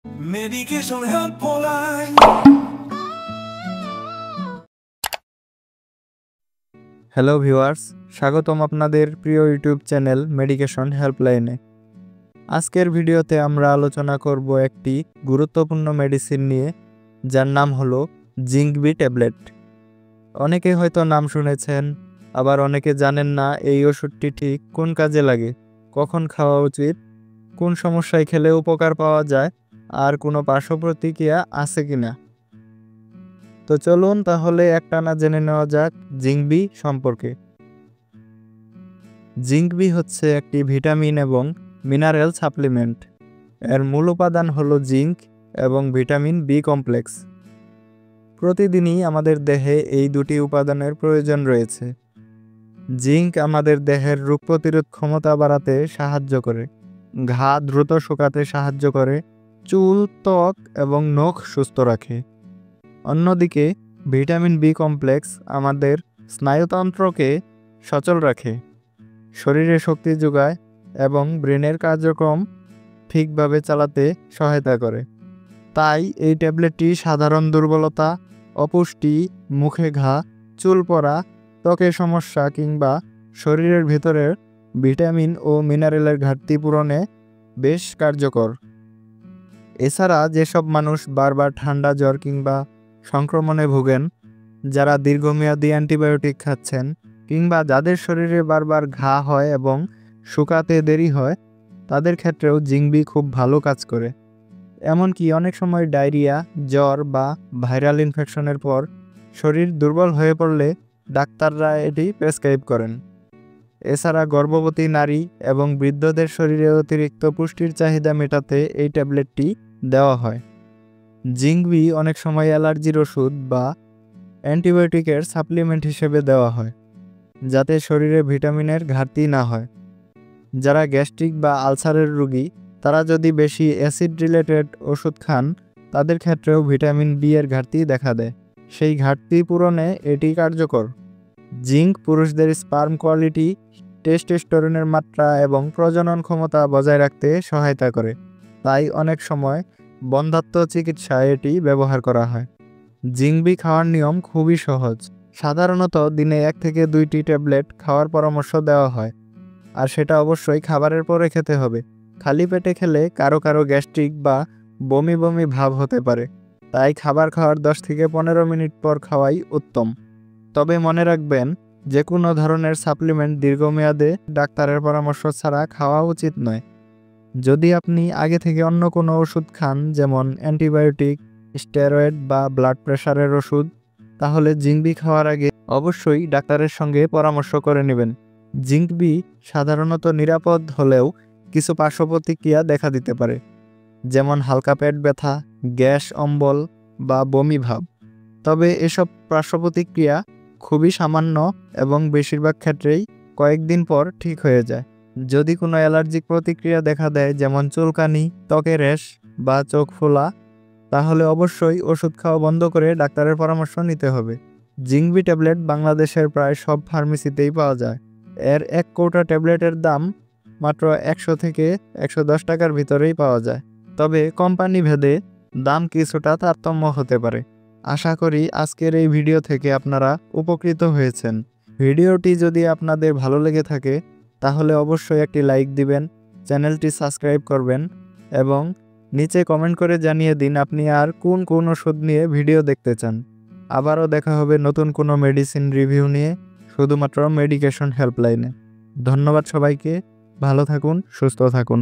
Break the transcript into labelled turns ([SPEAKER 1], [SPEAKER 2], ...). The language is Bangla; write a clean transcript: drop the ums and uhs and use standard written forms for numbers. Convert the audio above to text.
[SPEAKER 1] Medication Helpline.
[SPEAKER 2] হ্যালো ভিউয়ার্স, স্বাগতম আপনাদের প্রিয় ইউটিউব চ্যানেল মেডিকেশন হেল্পলাইনে। আজকের ভিডিওতে আমরা আলোচনা করব একটি গুরুত্বপূর্ণ মেডিসিন নিয়ে, যার নাম হলো জিঙ্ক বি ট্যাবলেট। অনেকে হয়তো নাম শুনেছেন, আবার অনেকে জানেন না এই ওষুধটি ঠিক কোন কাজে লাগে, কখন খাওয়া উচিত, কোন সমস্যায় খেলে উপকার পাওয়া যায়, আর কোনো পার্শ্ব প্রতিক্রিয়া আছে কিনা। তো চলুন তাহলে একটানা জেনে নেওয়া যাক জিঙ্ক বি সম্পর্কে। জিঙ্ক বি হচ্ছে একটি ভিটামিন এবং মিনারেল সাপ্লিমেন্ট। এর মূল উপাদান হলো জিঙ্ক এবং ভিটামিন বি কমপ্লেক্স। প্রতিদিনই আমাদের দেহে এই দুটি উপাদানের প্রয়োজন রয়েছে। জিঙ্ক আমাদের দেহের রোগ প্রতিরোধ ক্ষমতা বাড়াতে সাহায্য করে, ঘা দ্রুত শুকাতে সাহায্য করে, চুল, ত্বক এবং নখ সুস্থ রাখে। অন্যদিকে ভিটামিন বি কমপ্লেক্স আমাদের স্নায়ুতন্ত্রকে সচল রাখে, শরীরে শক্তি যোগায় এবং ব্রেনের কার্যক্রম ঠিকভাবে চালাতে সহায়তা করে। তাই এই ট্যাবলেটটি সাধারণ দুর্বলতা, অপুষ্টি, মুখে ঘা, চুল পড়া, ত্বকের সমস্যা কিংবা শরীরের ভেতরের ভিটামিন ও মিনারেলের ঘাটতি পূরণে বেশ কার্যকর। এছাড়া যেসব মানুষ বারবার ঠান্ডা, জ্বর কিংবা সংক্রমণে ভোগেন, যারা দীর্ঘমেয়াদী অ্যান্টিবায়োটিক খাচ্ছেন, কিংবা যাদের শরীরে বারবার ঘা হয় এবং শুকাতে দেরি হয়, তাদের ক্ষেত্রেও জিঙ্ক বি খুব ভালো কাজ করে। এমনকি অনেক সময় ডায়রিয়া, জ্বর বা ভাইরাল ইনফেকশনের পর শরীর দুর্বল হয়ে পড়লে ডাক্তাররা এটি প্রেসক্রাইব করেন। এছাড়া গর্ভবতী নারী এবং বৃদ্ধদের শরীরে অতিরিক্ত পুষ্টির চাহিদা মেটাতে এই ট্যাবলেটটি দেওয়া হয়। জিঙ্ক বি অনেক সময় অ্যালার্জির ওষুধ বা অ্যান্টিবায়োটিকের সাপ্লিমেন্ট হিসেবে দেওয়া হয়, যাতে শরীরে ভিটামিনের ঘাটতি না হয়। যারা গ্যাস্ট্রিক বা আলসারের রোগী, তারা যদি বেশি অ্যাসিড রিলেটেড ওষুধ খান, তাদের ক্ষেত্রেও ভিটামিন বি এর ঘাটতি দেখা দেয়। সেই ঘাটতি পূরণে এটি কার্যকর। জিঙ্ক পুরুষদের স্পার্ম কোয়ালিটি, টেস্টোস্টেরনের মাত্রা এবং প্রজনন ক্ষমতা বজায় রাখতে সহায়তা করে। তাই অনেক সময় বন্ধ্যাত্ব চিকিৎসায় এটি ব্যবহার করা হয়। জিঙ্ক বি খাওয়ার নিয়ম খুবই সহজ। সাধারণত দিনে 1 থেকে 2টি ট্যাবলেট খাওয়ার পরামর্শ দেওয়া হয়, আর সেটা অবশ্যই খাবারের পরে খেতে হবে। খালি পেটে খেলে কারো কারো গ্যাস্ট্রিক বা বমি বমি ভাব হতে পারে, তাই খাবার খাওয়ার 10 থেকে 15 মিনিট পর খাওয়াই উত্তম। তবে মনে রাখবেন, যে কোনো ধরনের সাপ্লিমেন্ট দীর্ঘমেয়াদে ডাক্তারের পরামর্শ ছাড়া খাওয়া উচিত নয়। যদি আপনি আগে থেকে অন্য কোনো ওষুধ খান, যেমন অ্যান্টিবায়োটিক, স্টেরয়েড বা ব্লাড প্রেশারের ওষুধ, তাহলে জিঙ্ক বি খাওয়ার আগে অবশ্যই ডাক্তারের সঙ্গে পরামর্শ করে নেবেন। জিঙ্ক বি সাধারণত নিরাপদ হলেও কিছু পার্শ্ব প্রতিক্রিয়া দেখা দিতে পারে, যেমন হালকা পেট ব্যথা, গ্যাস, অম্বল বা বমি ভাব। তবে এসব পার্শ্ব প্রতিক্রিয়া খুবই সামান্য এবং বেশিরভাগ ক্ষেত্রেই কয়েকদিন পর ঠিক হয়ে যায়। যদি কোনো অ্যালার্জিক প্রতিক্রিয়া দেখা দেয়, যেমন চুলকানি, ত্বকে র্যাশ বা চোখ ফোলা, তাহলে অবশ্যই ওষুধ খাওয়া বন্ধ করে ডাক্তারের পরামর্শ নিতে হবে। জিঙ্ক বি ট্যাবলেট বাংলাদেশের প্রায় সব ফার্মেসিতেই পাওয়া যায়। এর 1 কৌটা ট্যাবলেটের দাম মাত্র 100 থেকে 110 টাকার ভিতরেই পাওয়া যায়। তবে কোম্পানি ভেদে দাম কিছুটা তারতম্য হতে পারে। আশা করি আজকের এই ভিডিও থেকে আপনারা উপকৃত হয়েছেন। ভিডিওটি যদি আপনাদের ভালো লেগে থাকে, তাহলে অবশ্যই একটি লাইক দিবেন, চ্যানেলটি সাবস্ক্রাইব করবেন এবং নিচে কমেন্ট করে জানিয়ে দিন আপনি আর কোন কোন ওষুধ নিয়ে ভিডিও দেখতে চান। আবারও দেখা হবে নতুন কোনো মেডিসিন রিভিউ নিয়ে, শুধুমাত্র মেডিকেশন হেল্পলাইনে। ধন্যবাদ সবাইকে। ভালো থাকুন, সুস্থ থাকুন।